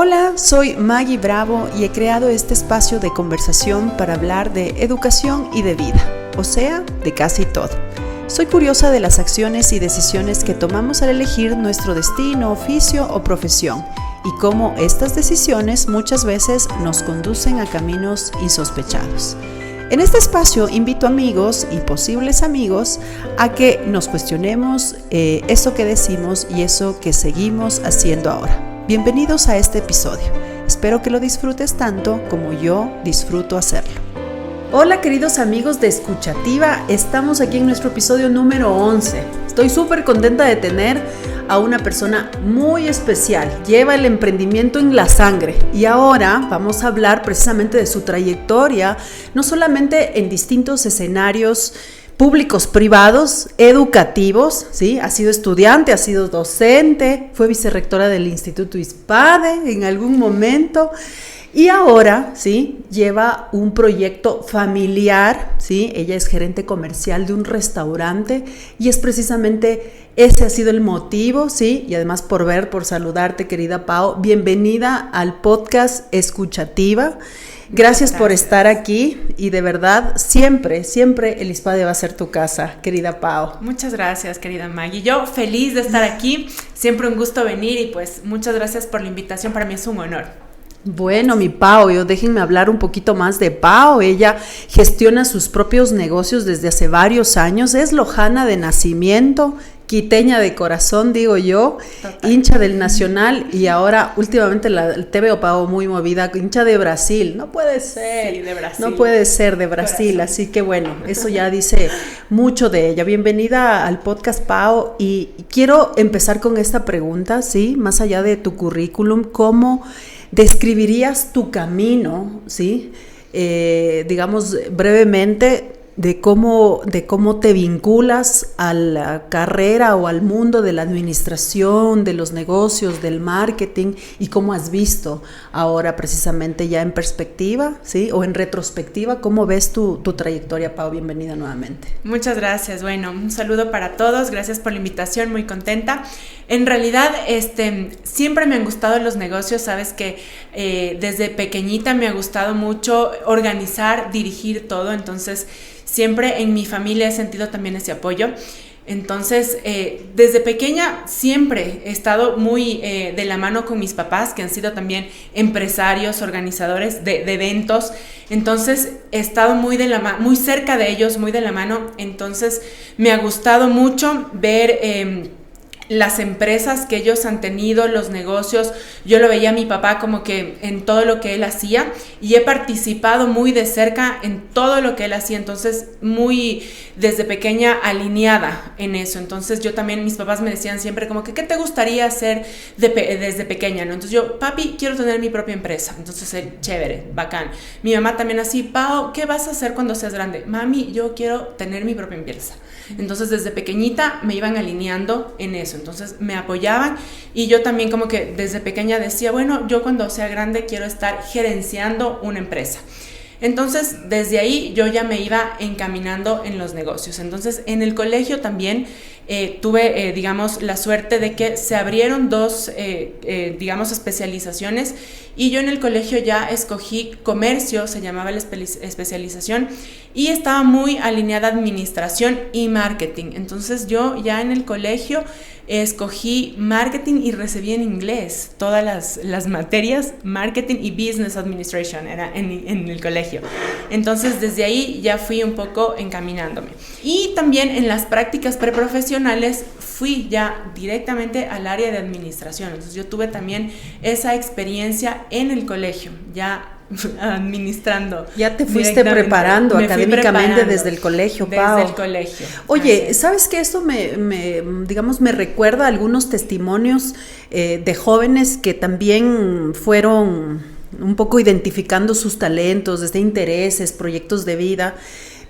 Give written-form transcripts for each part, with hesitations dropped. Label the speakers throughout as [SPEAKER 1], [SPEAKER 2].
[SPEAKER 1] Hola, soy Maggie Bravo y he creado este espacio de conversación para hablar de educación y de vida, o sea, de casi todo. Soy curiosa de las acciones y decisiones que tomamos al elegir nuestro destino, oficio o profesión y cómo estas decisiones muchas veces nos conducen a caminos insospechados. En este espacio invito amigos y posibles amigos a que nos cuestionemos eso que decimos y eso que seguimos haciendo ahora. Bienvenidos a este episodio. Espero que lo disfrutes tanto como yo disfruto hacerlo. Hola queridos amigos de Escuchativa, estamos aquí en nuestro episodio número 11. Estoy súper contenta de tener a una persona muy especial. Lleva el emprendimiento en la sangre y ahora vamos a hablar precisamente de su trayectoria, no solamente en distintos escenarios públicos, privados, educativos, ¿sí? Ha sido estudiante, ha sido docente, fue vicerrectora del Instituto ISPADE en algún momento y ahora, ¿sí? Lleva un proyecto familiar, ¿sí? Ella es gerente comercial de un restaurante y es precisamente ese ha sido el motivo, ¿sí? Y además por saludarte, querida Pau, bienvenida al podcast Escuchativa. Gracias por estar aquí y de verdad siempre el ISPADE va a ser tu casa, querida Pau.
[SPEAKER 2] Muchas gracias, querida Maggie. Yo feliz de estar aquí, siempre un gusto venir y pues muchas gracias por la invitación, para mí es un honor.
[SPEAKER 1] Bueno, mi Pau, déjenme hablar un poquito más de Pau. Ella gestiona sus propios negocios desde hace varios años, es lojana de nacimiento, quiteña de corazón, digo yo, total. Hincha del Nacional y ahora últimamente te veo, Pau, muy movida, hincha de Brasil. No puede ser,
[SPEAKER 2] sí, de Brasil.
[SPEAKER 1] No puede ser de Brasil, corazón. Así que bueno, eso ya dice mucho de ella. Bienvenida al podcast, Pau, y quiero empezar con esta pregunta, ¿sí? Más allá de tu currículum, ¿cómo describirías tu camino, ¿sí? Digamos brevemente, de cómo te vinculas a la carrera o al mundo de la administración, de los negocios, del marketing y cómo has visto ahora precisamente ya en perspectiva, ¿sí? O en retrospectiva, ¿cómo ves tu trayectoria, Pau? Bienvenida nuevamente.
[SPEAKER 2] Muchas gracias. Bueno, un saludo para todos. Gracias por la invitación, muy contenta. En realidad, siempre me han gustado los negocios. Sabes que desde pequeñita me ha gustado mucho organizar, dirigir todo. Entonces, siempre en mi familia he sentido también ese apoyo. Entonces, desde pequeña siempre he estado muy de la mano con mis papás, que han sido también empresarios, organizadores de eventos. Entonces, he estado muy cerca de ellos, muy de la mano. Entonces, me ha gustado mucho ver las empresas que ellos han tenido, los negocios. Yo lo veía a mi papá como que en todo lo que él hacía y he participado muy de cerca en todo lo que él hacía, entonces muy desde pequeña alineada en eso. Entonces yo también, mis papás me decían siempre como que ¿qué te gustaría hacer desde pequeña? ¿No? Entonces yo, papi, quiero tener mi propia empresa. Entonces él, chévere, bacán. Mi mamá también así, Pau, ¿qué vas a hacer cuando seas grande? Mami, yo quiero tener mi propia empresa. Entonces desde pequeñita me iban alineando en eso, entonces me apoyaban y yo también como que desde pequeña decía, bueno, yo cuando sea grande quiero estar gerenciando una empresa. Entonces desde ahí yo ya me iba encaminando en los negocios. Entonces en el colegio también tuve digamos la suerte de que se abrieron dos digamos especializaciones y yo en el colegio ya escogí comercio, se llamaba la especialización y estaba muy alineada a administración y marketing. Entonces yo ya en el colegio escogí marketing y recibí en inglés todas las materias, marketing y business administration era en el colegio. Entonces desde ahí ya fui un poco encaminándome. Y también en las prácticas preprofesionales fui ya directamente al área de administración. Entonces yo tuve también esa experiencia en el colegio, ya administrando.
[SPEAKER 1] Ya te fuiste preparando académicamente desde el colegio, Pau.
[SPEAKER 2] Desde el colegio.
[SPEAKER 1] Oye, ¿sabes qué? Esto me recuerda a algunos testimonios de jóvenes que también fueron un poco identificando sus talentos, desde intereses, proyectos de vida,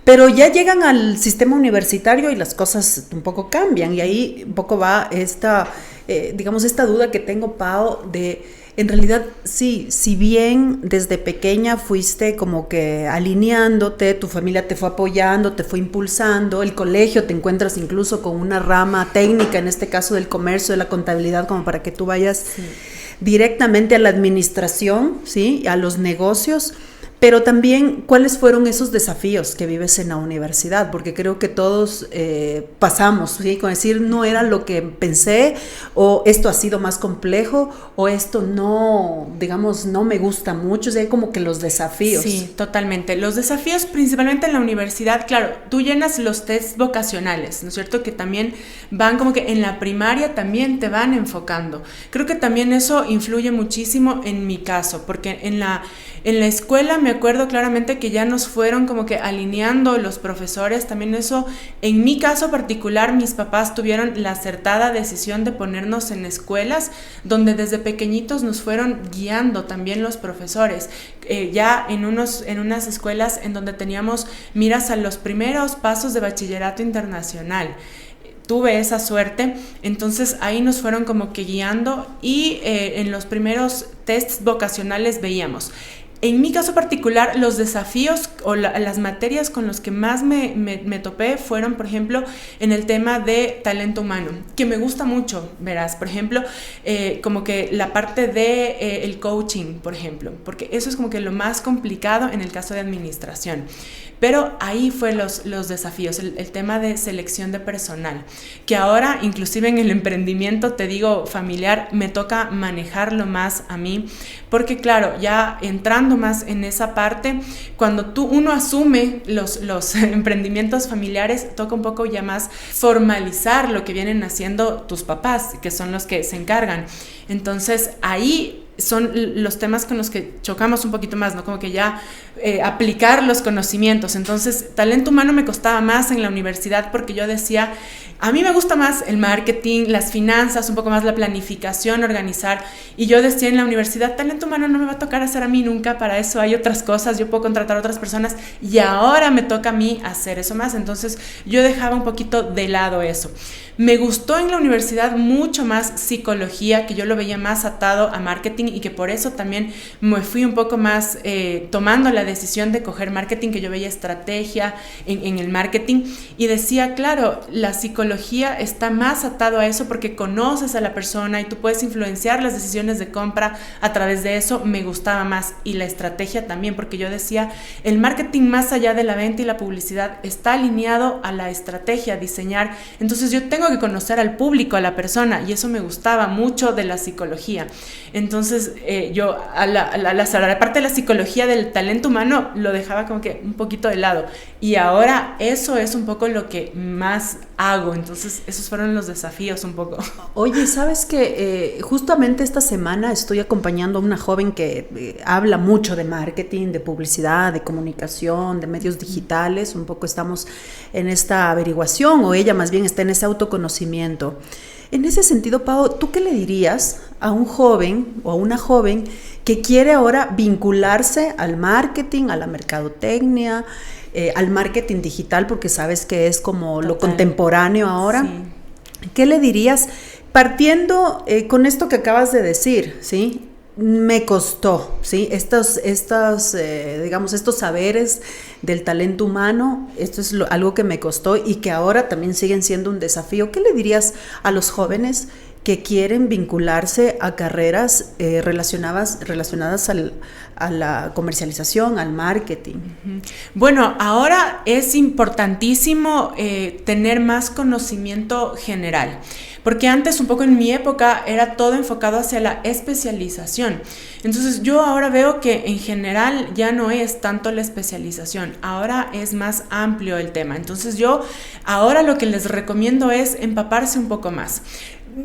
[SPEAKER 1] pero ya llegan al sistema universitario y las cosas un poco cambian y ahí un poco va esta duda que tengo, Pau, de en realidad, sí, si bien desde pequeña fuiste como que alineándote, tu familia te fue apoyando, te fue impulsando, el colegio te encuentras incluso con una rama técnica, en este caso del comercio, de la contabilidad, como para que tú vayas directamente a la administración, ¿sí? A los negocios, pero también cuáles fueron esos desafíos que vives en la universidad, porque creo que todos pasamos, ¿sí? Con decir no era lo que pensé, o esto ha sido más complejo, o esto no, digamos, no me gusta mucho, o sea, como que los desafíos.
[SPEAKER 2] Sí, totalmente. Los desafíos principalmente en la universidad, claro, tú llenas los tests vocacionales, ¿no es cierto? Que también van como que en la primaria también te van enfocando. Creo que también eso influye muchísimo en mi caso, porque en la escuela me acuerdo claramente que ya nos fueron como que alineando los profesores, también eso, en mi caso particular, mis papás tuvieron la acertada decisión de ponernos en escuelas donde desde pequeñitos nos fueron guiando también los profesores, ya en unas escuelas en donde teníamos miras a los primeros pasos de bachillerato internacional. Tuve esa suerte, entonces ahí nos fueron como que guiando y en los primeros tests vocacionales veíamos. En mi caso particular, los desafíos o las materias con los que más me topé fueron, por ejemplo, en el tema de talento humano, que me gusta mucho, verás, por ejemplo, como que la parte de el coaching, por ejemplo, porque eso es como que lo más complicado en el caso de administración. Pero ahí fue los desafíos, el tema de selección de personal, que ahora inclusive en el emprendimiento, te digo, familiar, me toca manejarlo más a mí, porque claro, ya entrando más en esa parte, cuando uno asume los emprendimientos familiares, toca un poco ya más formalizar lo que vienen haciendo tus papás, que son los que se encargan. Entonces ahí son los temas con los que chocamos un poquito más, ¿no? Como que ya aplicar los conocimientos. Entonces, talento humano me costaba más en la universidad porque yo decía, a mí me gusta más el marketing, las finanzas, un poco más la planificación, organizar. Y yo decía en la universidad, talento humano no me va a tocar hacer a mí nunca, para eso hay otras cosas, yo puedo contratar a otras personas y ahora me toca a mí hacer eso más. Entonces, yo dejaba un poquito de lado eso. Me gustó en la universidad mucho más psicología, que yo lo veía más atado a marketing y que por eso también me fui un poco más tomando la decisión de coger marketing, que yo veía estrategia en el marketing y decía, claro, la psicología está más atado a eso porque conoces a la persona y tú puedes influenciar las decisiones de compra a través de eso. Me gustaba más, y la estrategia también, porque yo decía, el marketing más allá de la venta y la publicidad está alineado a la estrategia, a diseñar. Entonces yo tengo que conocer al público, a la persona, y eso me gustaba mucho de la psicología. Entonces yo a la parte de la psicología del talento humano lo dejaba como que un poquito de lado, y ahora eso es un poco lo que más hago. Entonces esos fueron los desafíos un poco.
[SPEAKER 1] Oye, ¿sabes que justamente esta semana estoy acompañando a una joven que habla mucho de marketing, de publicidad, de comunicación, de medios digitales? Un poco estamos en esta averiguación, o ella más bien está en ese autoconocimiento. En ese sentido, Pau, ¿tú qué le dirías a un joven o a una joven que quiere ahora vincularse al marketing, a la mercadotecnia, al marketing digital, porque sabes que es como lo contemporáneo ahora? Sí. ¿Qué le dirías partiendo con esto que acabas de decir, ¿sí? Me costó, ¿sí? Estos saberes del talento humano, esto es algo que me costó y que ahora también siguen siendo un desafío. ¿Qué le dirías a los jóvenes que quieren vincularse a carreras relacionadas a la comercialización, al marketing?
[SPEAKER 2] Bueno, ahora es importantísimo tener más conocimiento general, porque antes, un poco en mi época, era todo enfocado hacia la especialización. Entonces yo ahora veo que en general ya no es tanto la especialización, ahora es más amplio el tema. Entonces yo ahora lo que les recomiendo es empaparse un poco más.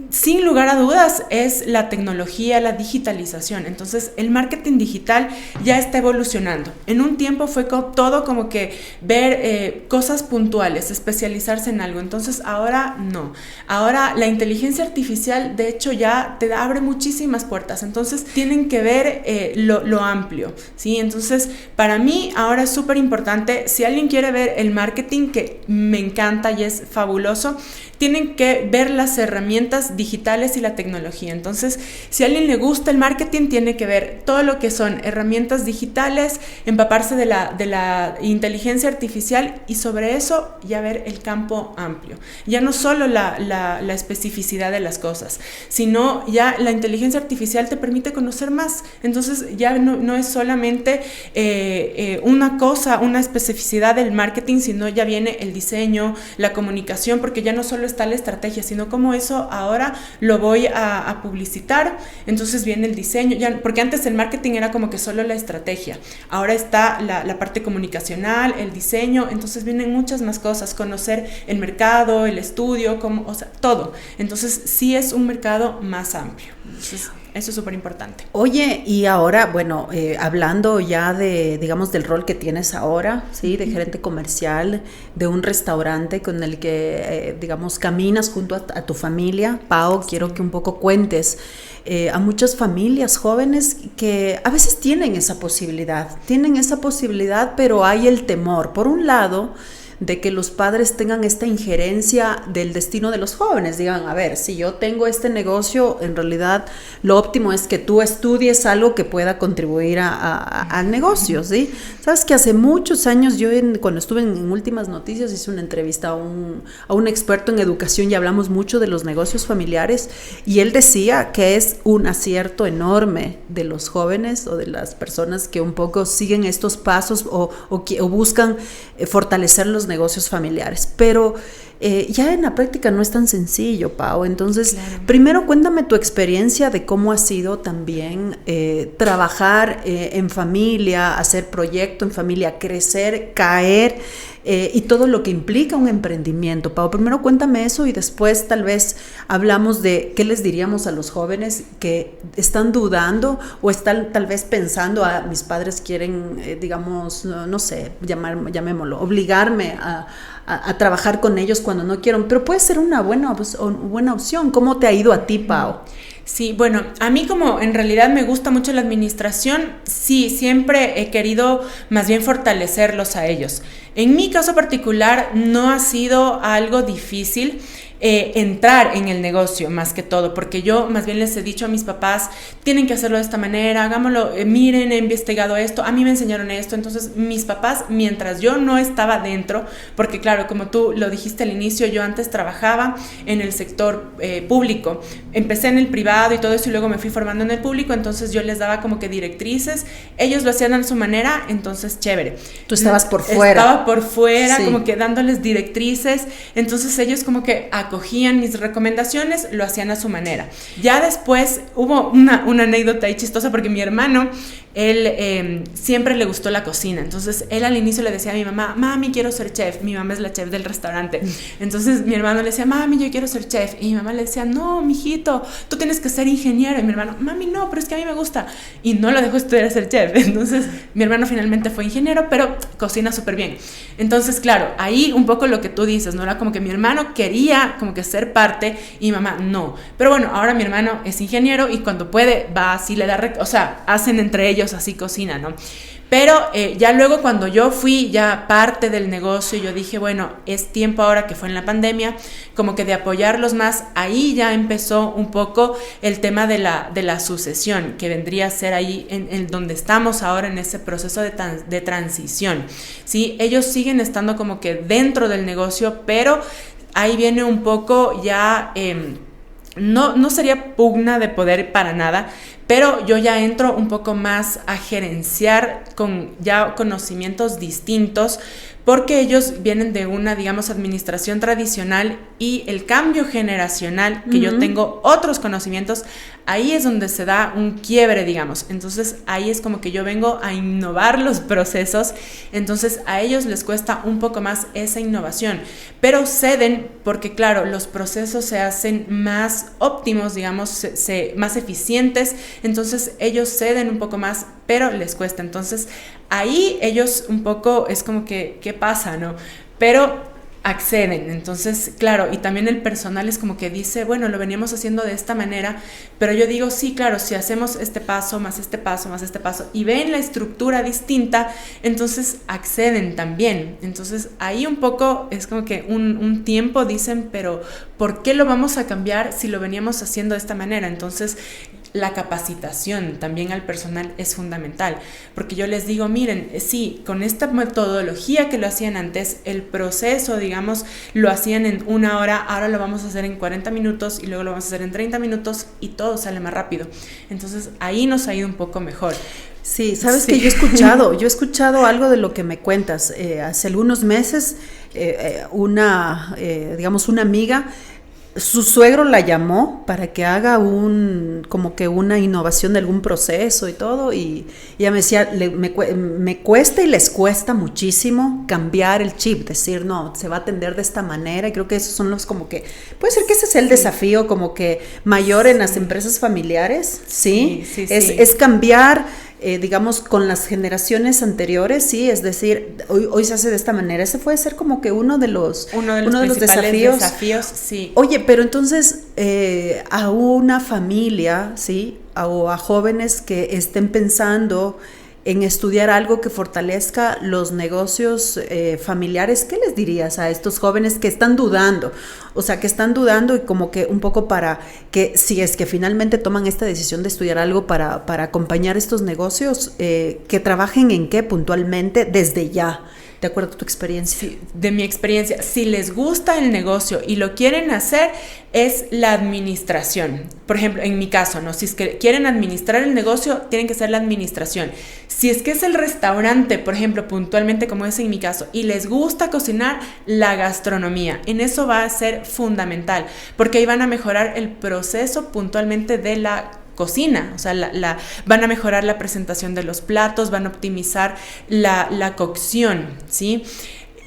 [SPEAKER 2] Sin lugar a dudas es la tecnología, la digitalización. Entonces el marketing digital ya está evolucionando. En un tiempo fue todo como que ver cosas puntuales, especializarse en algo. Entonces ahora no. Ahora la inteligencia artificial de hecho ya te abre muchísimas puertas. Entonces tienen que ver lo amplio, ¿sí? Entonces para mí ahora es súper importante, si alguien quiere ver el marketing, que me encanta y es fabuloso, tienen que ver las herramientas herramientas digitales y la tecnología. Entonces, si a alguien le gusta el marketing, tiene que ver todo lo que son herramientas digitales, empaparse de la inteligencia artificial y sobre eso ya ver el campo amplio. Ya no solo la especificidad de las cosas, sino ya la inteligencia artificial te permite conocer más. Entonces, ya no es solamente una cosa, una especificidad del marketing, sino ya viene el diseño, la comunicación, porque ya no solo está la estrategia, sino como eso ahora lo voy a publicitar. Entonces viene el diseño, ya, porque antes el marketing era como que solo la estrategia, ahora está la parte comunicacional, el diseño, entonces vienen muchas más cosas, conocer el mercado, el estudio, o sea, todo. Entonces sí es un mercado más amplio. Entonces, eso es súper importante.
[SPEAKER 1] Oye, y ahora, bueno, hablando ya de, digamos, del rol que tienes ahora, ¿sí? De gerente comercial de un restaurante con el que, digamos, caminas junto a tu familia. Pau, quiero que un poco cuentes a muchas familias jóvenes que a veces tienen esa posibilidad, pero hay el temor, por un lado, de que los padres tengan esta injerencia del destino de los jóvenes. Digan, a ver, si yo tengo este negocio, en realidad lo óptimo es que tú estudies algo que pueda contribuir al negocio, ¿sí? Sabes que hace muchos años, cuando estuve en Últimas Noticias, hice una entrevista a un experto en educación y hablamos mucho de los negocios familiares, y él decía que es un acierto enorme de los jóvenes o de las personas que un poco siguen estos pasos o buscan fortalecer los negocios familiares, pero ya en la práctica no es tan sencillo, Pau. Entonces, claro, primero cuéntame tu experiencia de cómo ha sido también trabajar en familia, hacer proyecto en familia, crecer, caer y todo lo que implica un emprendimiento. Pau, primero cuéntame eso y después tal vez hablamos de qué les diríamos a los jóvenes que están dudando o están tal vez pensando, mis padres quieren, digamos, no sé, llamémoslo, obligarme a trabajar con ellos cuando no quiero, pero puede ser una buena opción. ¿Cómo te ha ido a ti, Pau?
[SPEAKER 2] Sí, bueno, a mí como en realidad me gusta mucho la administración, sí, siempre he querido más bien fortalecerlos a ellos. En mi caso particular no ha sido algo difícil entrar en el negocio más que todo, porque yo más bien les he dicho a mis papás, tienen que hacerlo de esta manera, hagámoslo, miren, he investigado esto, a mí me enseñaron esto. Entonces mis papás, mientras yo no estaba dentro, porque claro, como tú lo dijiste al inicio, yo antes trabajaba en el sector público, empecé en el privado y todo eso y luego me fui formando en el público, entonces yo les daba como que directrices, ellos lo hacían a su manera, entonces chévere.
[SPEAKER 1] Tú estabas por fuera.
[SPEAKER 2] Estaba por fuera,
[SPEAKER 1] sí,
[SPEAKER 2] como que dándoles directrices, entonces ellos como que acogían mis recomendaciones, lo hacían a su manera. Ya después hubo una anécdota ahí chistosa porque mi hermano, él siempre le gustó la cocina, entonces él al inicio le decía a mi mamá, mami, quiero ser chef. Mi mamá es la chef del restaurante, entonces mi hermano le decía, mami, yo quiero ser chef, y mi mamá le decía, no, mijito, tú tienes que ser ingeniero, y mi hermano, mami, no, pero es que a mí me gusta, y no lo dejó estudiar a ser chef. Entonces mi hermano finalmente fue ingeniero, pero cocina súper bien. Entonces claro, ahí un poco lo que tú dices, no era como que mi hermano quería como que ser parte y mi mamá no, pero bueno, ahora mi hermano es ingeniero y cuando puede va así, le da, o sea, hacen entre ellos así cocina, ¿no? Pero ya luego cuando yo fui ya parte del negocio, yo dije, bueno, es tiempo ahora que fue en la pandemia, como que de apoyarlos más. Ahí ya empezó un poco el tema de la sucesión, que vendría a ser ahí en donde estamos ahora en ese proceso de transición, ¿sí? Ellos siguen estando como que dentro del negocio, pero ahí viene un poco ya... No sería pugna de poder para nada, pero yo ya entro un poco más a gerenciar con ya conocimientos distintos, porque ellos vienen de una, digamos, administración tradicional y el cambio generacional, que yo tengo otros conocimientos, ahí es donde se da un quiebre, digamos. Entonces ahí es como que yo vengo a innovar los procesos, entonces a ellos les cuesta un poco más esa innovación, pero ceden porque, claro, los procesos se hacen más óptimos, digamos, más eficientes, entonces ellos ceden un poco más, pero les cuesta. Entonces ahí ellos un poco es como que, ¿qué pasa, no? Pero acceden. Entonces, claro, y también el personal es como que dice, bueno, lo veníamos haciendo de esta manera, pero yo digo, sí, claro, si hacemos este paso, más este paso, más este paso, y ven la estructura distinta, entonces acceden también. Entonces, ahí un poco es como que un tiempo dicen, pero ¿por qué lo vamos a cambiar si lo veníamos haciendo de esta manera? Entonces, la capacitación también al personal es fundamental, porque yo les digo, miren, sí, con esta metodología que lo hacían antes, el proceso, digamos, lo hacían en 1 hora, ahora lo vamos a hacer en 40 minutos y luego lo vamos a hacer en 30 minutos y todo sale más rápido. Entonces, ahí nos ha ido un poco mejor.
[SPEAKER 1] Sí, sabes que yo he escuchado algo de lo que me cuentas. Hace algunos meses, digamos, una amiga, su suegro la llamó para que haga como que una innovación de algún proceso y todo, y ella me decía, me cuesta y les cuesta muchísimo cambiar el chip, decir, no, se va a atender de esta manera, y creo que esos son los como que, puede ser que ese es el desafío como que mayor en las empresas familiares, ¿sí? Es cambiar, digamos, con las generaciones anteriores, sí, es decir, hoy se hace de esta manera. Ese puede ser como que uno de los desafíos,
[SPEAKER 2] sí.
[SPEAKER 1] Oye, pero entonces a una familia, sí, o a jóvenes que estén pensando en estudiar algo que fortalezca los negocios familiares, ¿qué les dirías a estos jóvenes que están dudando? O sea, que están dudando y como que un poco para que si es que finalmente toman esta decisión de estudiar algo para acompañar estos negocios, que trabajen en qué puntualmente desde ya. ¿De acuerdo a tu experiencia?
[SPEAKER 2] Sí, de mi experiencia, si les gusta el negocio y lo quieren hacer, es la administración. Por ejemplo, en mi caso, ¿no? Si es que quieren administrar el negocio, tienen que ser la administración. Si es que es el restaurante, por ejemplo, puntualmente como es en mi caso, y les gusta cocinar, la gastronomía. En eso va a ser fundamental, porque ahí van a mejorar el proceso puntualmente de la cocina, o sea, van a mejorar la presentación de los platos, van a optimizar la cocción, ¿sí?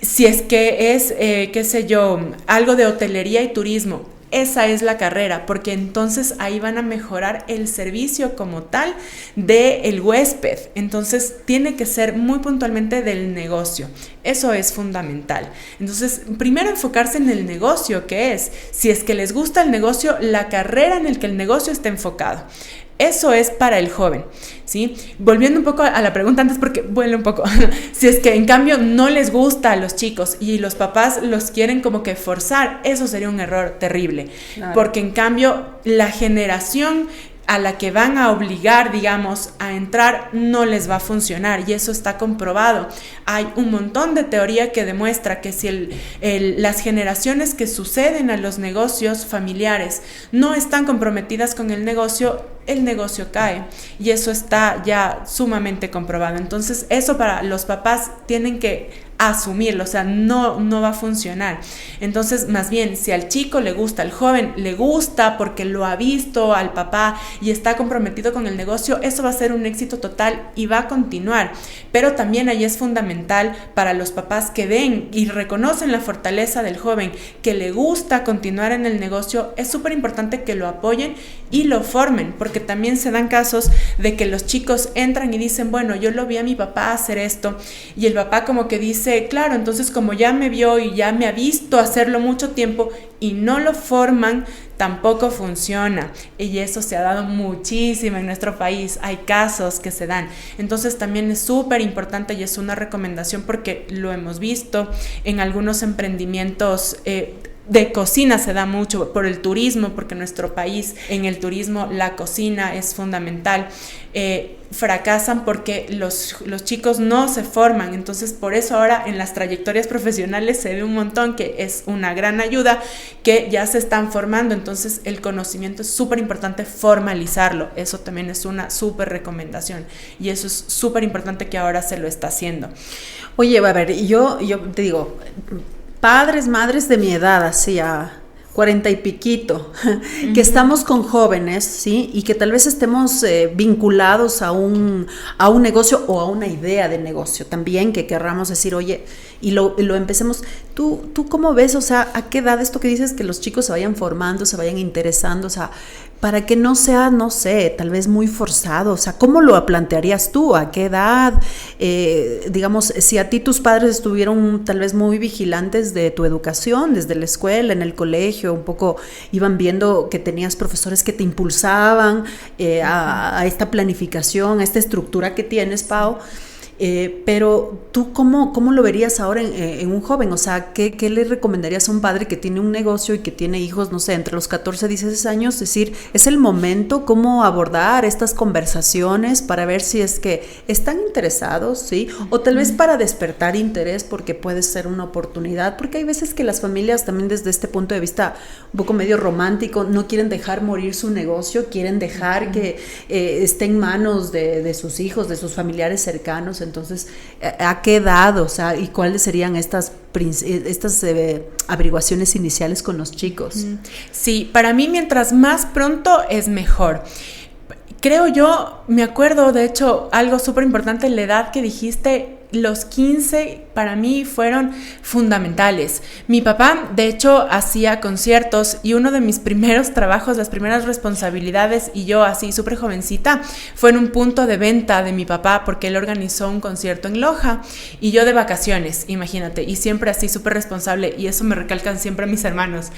[SPEAKER 2] Si es que es, qué sé yo, algo de hotelería y turismo, esa es la carrera, porque entonces ahí van a mejorar el servicio como tal del huésped. Entonces tiene que ser muy puntualmente del negocio. Eso es fundamental. Entonces, primero enfocarse en el negocio, que es, si es que les gusta el negocio, la carrera en el que el negocio esté enfocado. Eso es para el joven, ¿sí? Volviendo un poco a la pregunta antes, porque vuelve un poco. Si es que en cambio no les gusta a los chicos y los papás los quieren como que forzar, eso sería un error terrible. Claro. Porque en cambio la generación a la que van a obligar, digamos, a entrar, no les va a funcionar, y eso está comprobado. Hay un montón de teoría que demuestra que si las generaciones que suceden a los negocios familiares no están comprometidas con el negocio cae, y eso está ya sumamente comprobado. Entonces, eso para los papás tienen que asumirlo, o sea, no va a funcionar. Entonces, más bien, si al chico le gusta, al joven le gusta porque lo ha visto al papá y está comprometido con el negocio, eso va a ser un éxito total y va a continuar. Pero también ahí es fundamental para los papás que ven y reconocen la fortaleza del joven, que le gusta continuar en el negocio, es súper importante que lo apoyen y lo formen, porque también se dan casos de que los chicos entran y dicen, bueno, yo lo vi a mi papá hacer esto, y el papá como que dice, claro, entonces como ya me vio y ya me ha visto hacerlo mucho tiempo, y no lo forman, tampoco funciona. Y eso se ha dado muchísimo en nuestro país, hay casos que se dan. Entonces también es súper importante y es una recomendación, porque lo hemos visto en algunos emprendimientos de cocina, se da mucho por el turismo, porque en nuestro país en el turismo la cocina es fundamental. Fracasan porque los chicos no se forman. Entonces por eso ahora en las trayectorias profesionales se ve un montón, que es una gran ayuda, que ya se están formando. Entonces el conocimiento es súper importante formalizarlo, eso también es una súper recomendación, y eso es súper importante que ahora se lo está haciendo.
[SPEAKER 1] Oye, a ver, yo te digo, padres, madres de mi edad, así a 40 y piquito, que estamos con jóvenes, ¿sí? Y que tal vez estemos vinculados a un negocio o a una idea de negocio también, que querramos decir, oye, y lo empecemos. ¿Tú cómo ves? O sea, ¿a qué edad esto que dices que los chicos se vayan formando, se vayan interesando? O sea, para que no sea, no sé, tal vez muy forzado. O sea, ¿cómo lo plantearías tú? ¿A qué edad? Digamos, si a ti tus padres estuvieron tal vez muy vigilantes de tu educación, desde la escuela, en el colegio, un poco iban viendo que tenías profesores que te impulsaban a esta planificación, a esta estructura que tienes, Pau. Pero tú, ¿cómo lo verías ahora en un joven? O sea, ¿qué le recomendarías a un padre que tiene un negocio y que tiene hijos, no sé, entre los 14 y 16 años? Es decir, ¿es el momento cómo abordar estas conversaciones para ver si es que están interesados, ¿sí? O tal vez para despertar interés, porque puede ser una oportunidad, porque hay veces que las familias también desde este punto de vista un poco medio romántico no quieren dejar morir su negocio, quieren dejar que esté en manos de sus hijos, de sus familiares cercanos. Entonces, ¿a qué edad? O sea, ¿y cuáles serían estas averiguaciones iniciales con los chicos?
[SPEAKER 2] Sí, para mí mientras más pronto es mejor. Creo yo, me acuerdo, de hecho, algo súper importante, la edad que dijiste, los 15 para mí fueron fundamentales. Mi papá, de hecho, hacía conciertos y uno de mis primeros trabajos, las primeras responsabilidades, y yo así súper jovencita, fue en un punto de venta de mi papá porque él organizó un concierto en Loja y yo de vacaciones, imagínate, y siempre así súper responsable, y eso me recalcan siempre mis hermanos.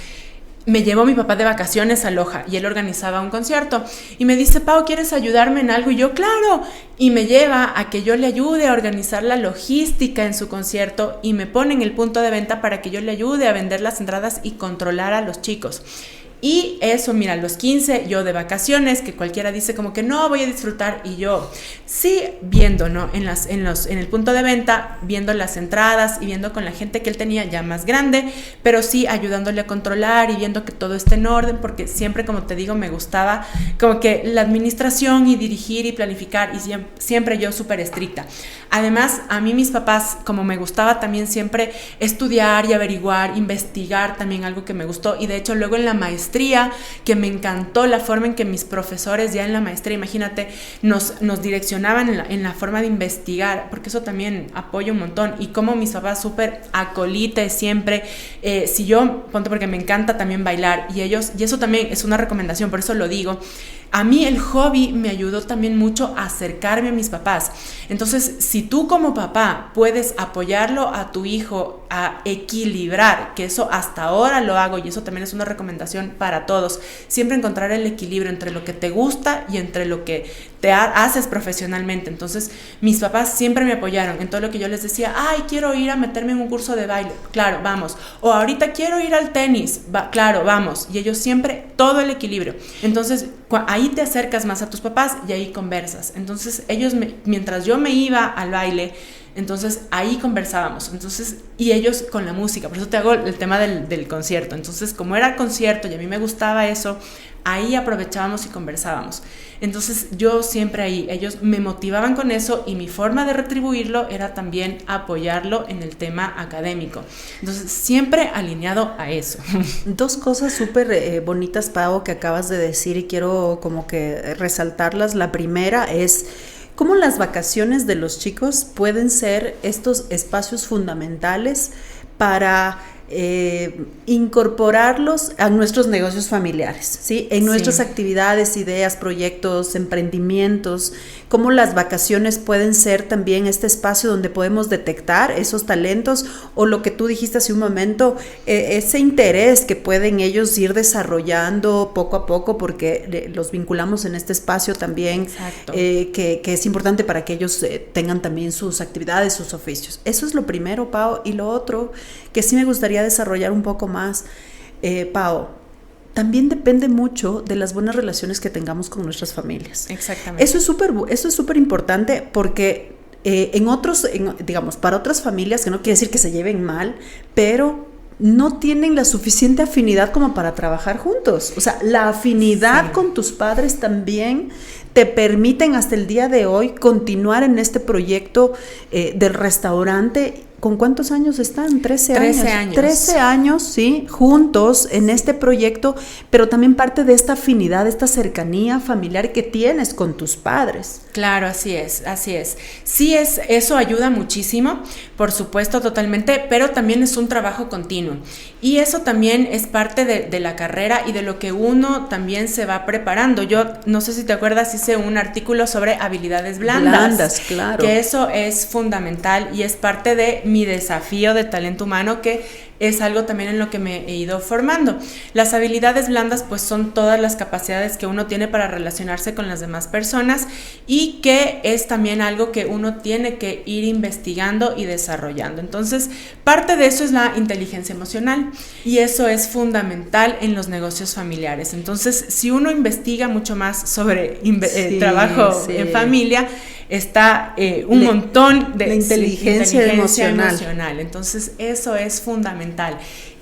[SPEAKER 2] Me llevó mi papá de vacaciones a Loja y él organizaba un concierto y me dice, Pau, ¿quieres ayudarme en algo? Y yo, claro, y me lleva a que yo le ayude a organizar la logística en su concierto y me pone en el punto de venta para que yo le ayude a vender las entradas y controlar a los chicos. Y eso, mira, los 15, yo de vacaciones, que cualquiera dice como que no, voy a disfrutar, y yo sí viendo, ¿no? En el punto de venta, viendo las entradas y viendo con la gente que él tenía ya más grande, pero sí ayudándole a controlar y viendo que todo esté en orden, porque siempre, como te digo, me gustaba como que la administración y dirigir y planificar, y siempre yo súper estricta. Además, a mí mis papás, como me gustaba también siempre estudiar y averiguar, investigar, también algo que me gustó, y de hecho luego en la maestría, que me encantó la forma en que mis profesores ya en la maestría, imagínate, nos direccionaban en la forma de investigar, porque eso también apoya un montón, y como mis papás súper acolites siempre, si yo, ponte, porque me encanta también bailar, y eso también es una recomendación, por eso lo digo. A mí el hobby me ayudó también mucho a acercarme a mis papás. Entonces, si tú como papá puedes apoyarlo a tu hijo a equilibrar, que eso hasta ahora lo hago y eso también es una recomendación para todos, siempre encontrar el equilibrio entre lo que te gusta y entre lo que te haces profesionalmente. Entonces, mis papás siempre me apoyaron en todo lo que yo les decía, ay, quiero ir a meterme en un curso de baile, claro, vamos. O ahorita quiero ir al tenis, claro, vamos. Y ellos siempre, todo el equilibrio. Entonces, ahí te acercas más a tus papás y ahí conversas. Entonces, ellos, mientras yo me iba al baile, entonces ahí conversábamos, entonces, y ellos con la música, por eso te hago el tema del concierto. Entonces, como era concierto y a mí me gustaba eso, ahí aprovechábamos y conversábamos. Entonces yo siempre ahí, ellos me motivaban con eso, y mi forma de retribuirlo era también apoyarlo en el tema académico. Entonces siempre alineado a eso.
[SPEAKER 1] Dos cosas súper bonitas, Pau, que acabas de decir, y quiero como que resaltarlas. La primera es cómo las vacaciones de los chicos pueden ser estos espacios fundamentales para incorporarlos a nuestros negocios familiares, ¿sí? En nuestras actividades, ideas, proyectos, emprendimientos, cómo las vacaciones pueden ser también este espacio donde podemos detectar esos talentos, o lo que tú dijiste hace un momento, ese interés que pueden ellos ir desarrollando poco a poco, porque los vinculamos en este espacio también, que es importante para que ellos tengan también sus actividades, sus oficios. Eso es lo primero, Pau. Y lo otro que sí me gustaría desarrollar un poco más, Pau, también depende mucho de las buenas relaciones que tengamos con nuestras familias.
[SPEAKER 2] Exactamente.
[SPEAKER 1] Eso es súper importante, porque digamos, para otras familias, que no quiere decir que se lleven mal, pero no tienen la suficiente afinidad como para trabajar juntos. O sea, la afinidad con tus padres también te permiten hasta el día de hoy continuar en este proyecto del restaurante. ¿Con cuántos años están? 13 años.
[SPEAKER 2] 13 años.
[SPEAKER 1] 13 años, sí, juntos en este proyecto, pero también parte de esta afinidad, esta cercanía familiar que tienes con tus padres.
[SPEAKER 2] Claro, así es, así es. Sí, eso ayuda muchísimo, por supuesto, totalmente, pero también es un trabajo continuo. Y eso también es parte de la carrera y de lo que uno también se va preparando. Yo no sé si te acuerdas, hice un artículo sobre habilidades blandas.
[SPEAKER 1] Blandas, claro.
[SPEAKER 2] Que eso es fundamental y es parte de mi desafío de talento humano, que es algo también en lo que me he ido formando. Las habilidades blandas pues son todas las capacidades que uno tiene para relacionarse con las demás personas y que es también algo que uno tiene que ir investigando y desarrollando. Entonces, parte de eso es la inteligencia emocional y eso es fundamental en los negocios familiares. Entonces, si uno investiga mucho más sobre trabajo en familia, está un montón de
[SPEAKER 1] la inteligencia emocional.
[SPEAKER 2] Entonces, eso es fundamental.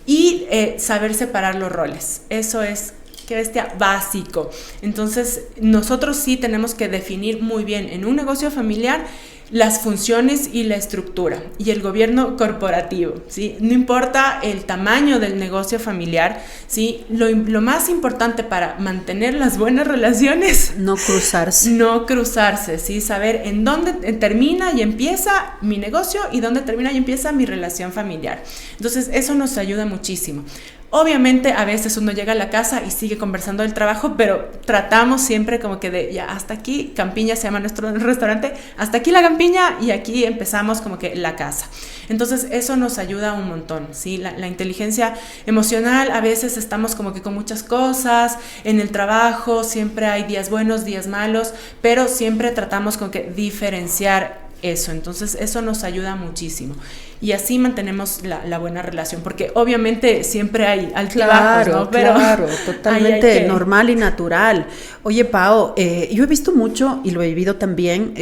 [SPEAKER 2] Y saber separar los roles. Eso es, qué bestia, básico. Entonces, nosotros sí tenemos que definir muy bien en un negocio familiar las funciones y la estructura y el gobierno corporativo, ¿sí? No importa el tamaño del negocio familiar, ¿sí? Lo más importante para mantener las buenas relaciones,
[SPEAKER 1] no cruzarse.
[SPEAKER 2] No cruzarse, ¿sí? Saber en dónde termina y empieza mi negocio y dónde termina y empieza mi relación familiar. Entonces, eso nos ayuda muchísimo. Obviamente a veces uno llega a la casa y sigue conversando del trabajo, pero tratamos siempre como que de ya hasta aquí, Campiña se llama nuestro restaurante, hasta aquí la Campiña y aquí empezamos como que la casa. Entonces eso nos ayuda un montón, ¿sí? La inteligencia emocional, a veces estamos como que con muchas cosas en el trabajo, siempre hay días buenos, días malos, pero siempre tratamos como que diferenciar eso. Entonces eso nos ayuda muchísimo y así mantenemos la buena relación, porque obviamente siempre hay altibajos, ¿no? Pero
[SPEAKER 1] claro, totalmente normal y natural. Oye, Pao, yo he visto mucho y lo he vivido también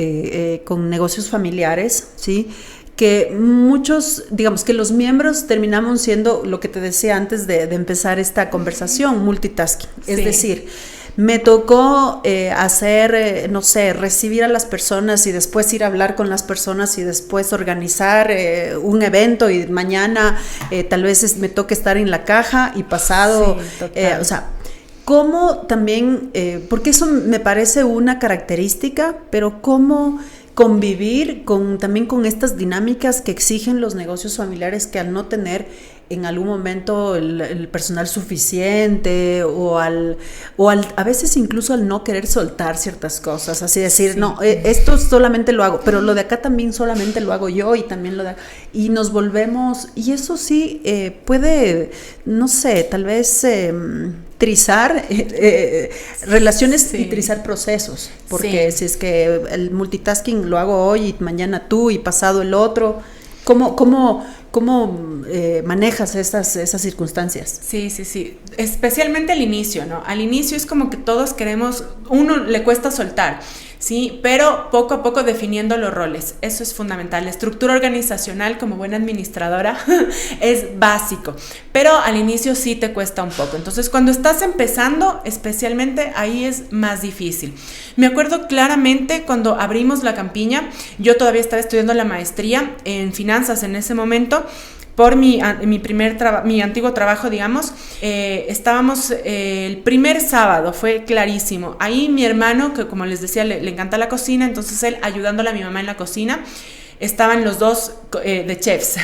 [SPEAKER 1] con negocios familiares, ¿sí? Que muchos, digamos que los miembros terminamos siendo lo que te decía antes de empezar esta conversación, multitasking, es decir, me tocó hacer, no sé, recibir a las personas y después ir a hablar con las personas y después organizar un evento y mañana tal vez me toque estar en la caja y pasado, o sea, cómo también, porque eso me parece una característica, pero cómo convivir también con estas dinámicas que exigen los negocios familiares, que al no tener en algún momento el personal suficiente o a veces incluso al no querer soltar ciertas cosas, así decir, no, esto solamente lo hago, pero lo de acá también solamente lo hago yo y también lo de acá, y nos volvemos, y eso sí puede, no sé, tal vez trizar relaciones y trizar procesos, porque si es que el multitasking lo hago hoy y mañana tú y pasado el otro, ¿cómo manejas esas circunstancias?
[SPEAKER 2] Sí, especialmente al inicio, ¿no? Al inicio es como que todos queremos, uno le cuesta soltar, ¿sí? Pero poco a poco definiendo los roles, eso es fundamental. La estructura organizacional como buena administradora es básico, pero al inicio sí te cuesta un poco. Entonces, cuando estás empezando, especialmente ahí es más difícil. Me acuerdo claramente cuando abrimos la Campiña, yo todavía estaba estudiando la maestría en finanzas en ese momento. Por mi antiguo trabajo, digamos, estábamos el primer sábado, fue clarísimo. Ahí mi hermano, que como les decía, le encanta la cocina, entonces él ayudándole a mi mamá en la cocina, estaban los dos de chefs.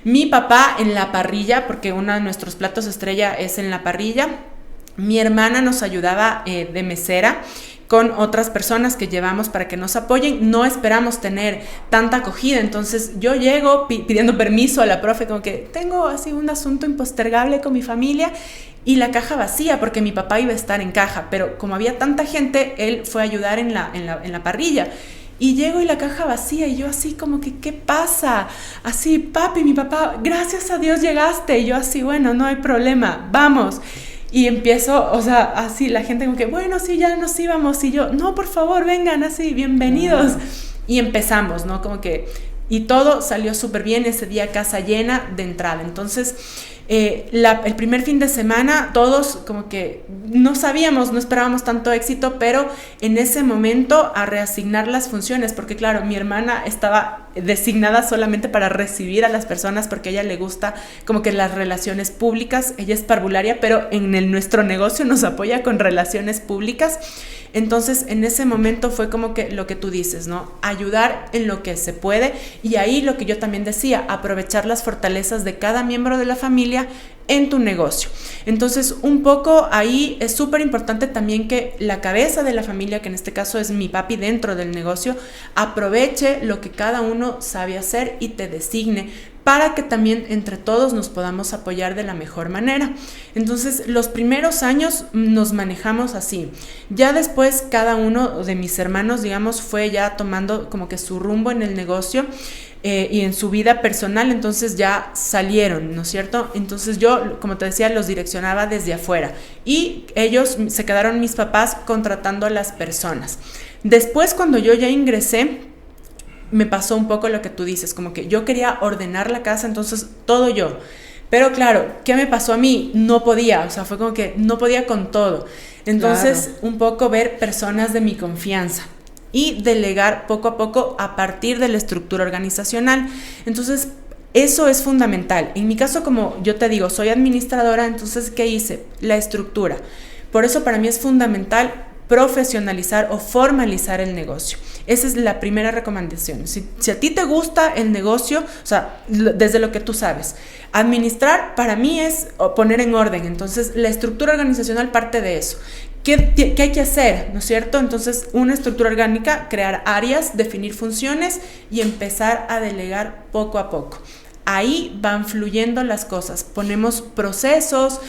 [SPEAKER 2] Mi papá en la parrilla, porque uno de nuestros platos estrella es en la parrilla. Mi hermana nos ayudaba de mesera, con otras personas que llevamos para que nos apoyen. No esperamos tener tanta acogida, entonces yo llego pidiendo permiso a la profe, como que tengo así un asunto impostergable con mi familia, y la caja vacía, porque mi papá iba a estar en caja, pero como había tanta gente, él fue a ayudar en la parrilla. Y llego y la caja vacía, y yo así como que, ¿qué pasa? Así, papi, mi papá, gracias a Dios llegaste. Y yo así, bueno, no hay problema, vamos. Y empiezo, o sea, así la gente como que, bueno, sí, ya nos íbamos. Y yo, no, por favor, vengan así, bienvenidos. Y empezamos, ¿no? Como que y todo salió súper bien. Ese día casa llena de entrada. Entonces, el primer fin de semana todos como que no sabíamos, no esperábamos tanto éxito, pero en ese momento a reasignar las funciones, porque claro, mi hermana estaba designada solamente para recibir a las personas porque a ella le gusta como que las relaciones públicas, ella es parvularia, pero en nuestro negocio nos apoya con relaciones públicas. Entonces en ese momento fue como que lo que tú dices, ¿no? Ayudar en lo que se puede, y ahí lo que yo también decía, aprovechar las fortalezas de cada miembro de la familia en tu negocio. Entonces un poco ahí es súper importante también que la cabeza de la familia, que en este caso es mi papi dentro del negocio, aproveche lo que cada uno sabe hacer y te designe para que también entre todos nos podamos apoyar de la mejor manera. Entonces los primeros años nos manejamos así. Ya después cada uno de mis hermanos, digamos, fue ya tomando como que su rumbo en el negocio y en su vida personal, entonces ya salieron, ¿no es cierto? Entonces yo, como te decía, los direccionaba desde afuera y ellos se quedaron, mis papás, contratando a las personas. Después, cuando yo ya ingresé, me pasó un poco lo que tú dices, como que yo quería ordenar la casa, entonces todo yo. Pero claro, ¿qué me pasó a mí? No podía, o sea, fue como que no podía con todo. Entonces, claro, un poco ver personas de mi confianza y delegar poco a poco a partir de la estructura organizacional. Entonces, eso es fundamental. En mi caso, como yo te digo, soy administradora, entonces, ¿qué hice? La estructura. Por eso para mí es fundamental profesionalizar o formalizar el negocio. Esa es la primera recomendación. Si a ti te gusta el negocio, o sea, desde lo que tú sabes, administrar para mí es poner en orden. Entonces, la estructura organizacional parte de eso. ¿Qué hay que hacer? ¿No es cierto? Entonces, una estructura orgánica, crear áreas, definir funciones y empezar a delegar poco a poco. Ahí van fluyendo las cosas. Ponemos procesos,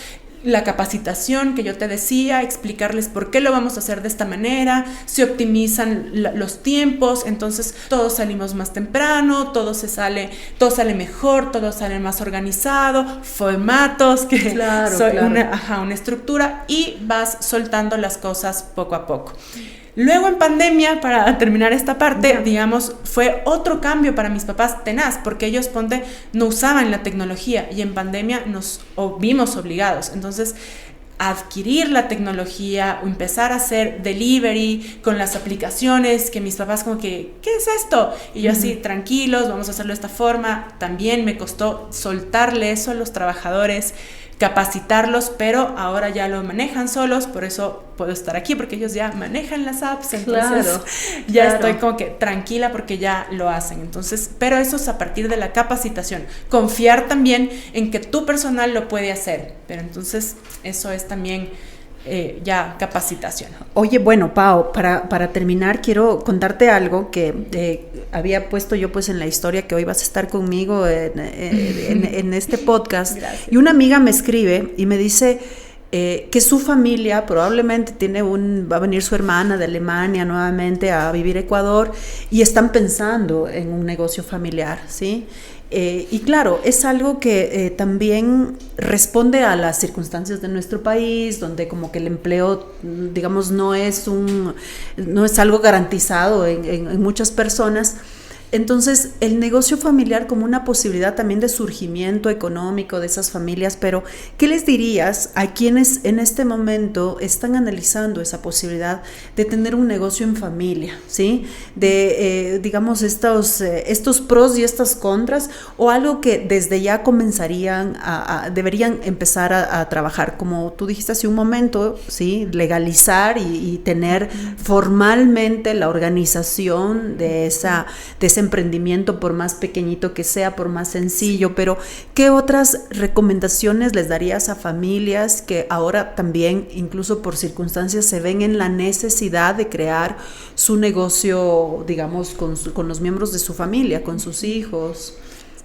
[SPEAKER 2] la capacitación que yo te decía, explicarles por qué lo vamos a hacer de esta manera, se optimizan los tiempos, entonces todos salimos más temprano, todo sale mejor, todo sale más organizado, formatos, que
[SPEAKER 1] claro,
[SPEAKER 2] una estructura, y vas soltando las cosas poco a poco. Luego en pandemia, para terminar esta parte, digamos, fue otro cambio para mis papás tenaz, porque ellos, no usaban la tecnología y en pandemia nos vimos obligados. Entonces, adquirir la tecnología o empezar a hacer delivery con las aplicaciones, que mis papás como que, ¿qué es esto? Y yo así, tranquilos, vamos a hacerlo de esta forma. También me costó soltarle eso a los trabajadores, capacitarlos, pero ahora ya lo manejan solos, por eso puedo estar aquí, porque ellos ya manejan las apps, entonces ya estoy como que tranquila porque ya lo hacen. Entonces, pero eso es a partir de la capacitación, confiar también en que tu personal lo puede hacer, pero entonces eso es también ya capacitación.
[SPEAKER 1] Oye, bueno, Pau, para terminar quiero contarte algo que había puesto yo pues en la historia, que hoy vas a estar conmigo en este podcast.
[SPEAKER 2] Gracias.
[SPEAKER 1] Y una amiga me escribe y me dice que su familia probablemente va a venir su hermana de Alemania nuevamente a vivir a Ecuador y están pensando en un negocio familiar, ¿sí? Y claro, es algo que también responde a las circunstancias de nuestro país, donde como que el empleo, digamos, no es algo garantizado en muchas personas. Entonces, el negocio familiar como una posibilidad también de surgimiento económico de esas familias, pero ¿qué les dirías a quienes en este momento están analizando esa posibilidad de tener un negocio en familia, ¿sí? De, digamos, estos pros y estas contras, o algo que desde ya deberían empezar a trabajar, como tú dijiste hace un momento, ¿sí? Legalizar y tener formalmente la organización de ese emprendimiento, por más pequeñito que sea, por más sencillo. Pero ¿qué otras recomendaciones les darías a familias que ahora también, incluso por circunstancias, se ven en la necesidad de crear su negocio, digamos, con los miembros de su familia, con sus hijos?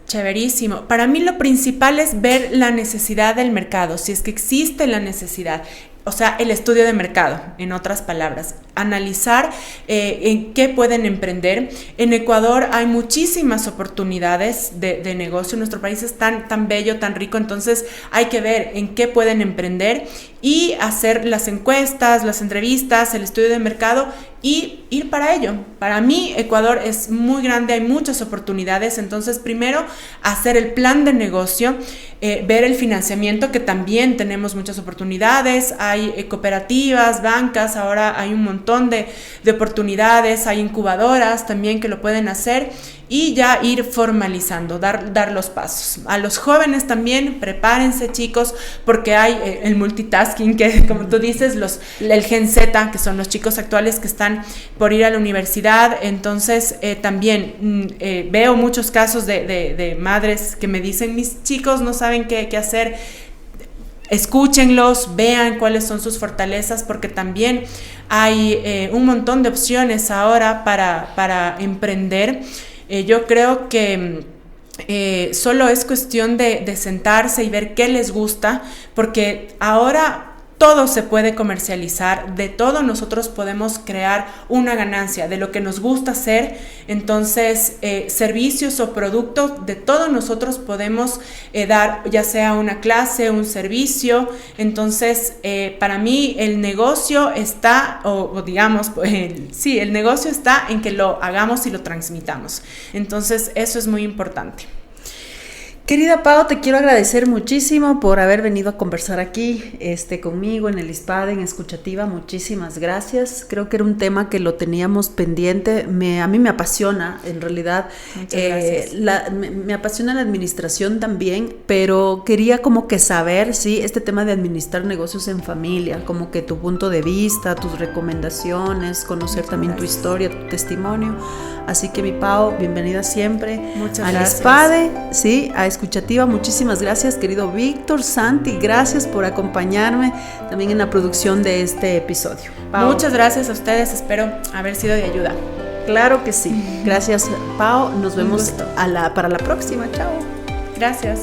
[SPEAKER 2] Chéverísimo. Para mí lo principal es ver la necesidad del mercado, si es que existe la necesidad. o sea, el estudio de mercado, en otras palabras, analizar en qué pueden emprender. En Ecuador hay muchísimas oportunidades de negocio, nuestro país es tan bello, tan rico, entonces hay que ver en qué pueden emprender y hacer las encuestas, las entrevistas, el estudio de mercado y ir para ello. Para mí, Ecuador es muy grande, hay muchas oportunidades, entonces primero hacer el plan de negocio, ver el financiamiento, que también tenemos muchas oportunidades, hay cooperativas, bancas, ahora hay un montón de oportunidades, hay incubadoras también que lo pueden hacer y ya ir formalizando, dar los pasos. A los jóvenes también, prepárense chicos, porque hay el multitasking, que como tú dices, el Gen Z, que son los chicos actuales que están por ir a la universidad, entonces también veo muchos casos de madres que me dicen, mis chicos no saben qué hacer. Escúchenlos, vean cuáles son sus fortalezas, porque también hay un montón de opciones ahora para emprender. Yo creo que solo es cuestión de sentarse y ver qué les gusta, porque ahora todo se puede comercializar, de todo nosotros podemos crear una ganancia, de lo que nos gusta hacer. Entonces servicios o productos, de todo nosotros podemos dar, ya sea una clase, un servicio. Entonces para mí el negocio está, o digamos, sí, el negocio está en que lo hagamos y lo transmitamos. Entonces eso es muy importante.
[SPEAKER 1] Querida Pau, te quiero agradecer muchísimo por haber venido a conversar aquí conmigo en el ISPADE, en Escuchativa. Muchísimas gracias. Creo que era un tema que lo teníamos pendiente. A mí me apasiona, en realidad.
[SPEAKER 2] Muchas gracias.
[SPEAKER 1] Me apasiona la administración también, pero quería como que saber, sí, este tema de administrar negocios en familia, como que tu punto de vista, tus recomendaciones, conocer también tu historia, tu testimonio. Así que mi Pau, bienvenida siempre al ISPADE, sí, a Escuchativa. Muchísimas gracias, querido Víctor, Santi, gracias por acompañarme también en la producción de este episodio.
[SPEAKER 2] Pau. Muchas gracias a ustedes, espero haber sido de ayuda.
[SPEAKER 1] Claro que sí. Gracias, Pau. Nos vemos para la próxima. Chao.
[SPEAKER 2] Gracias.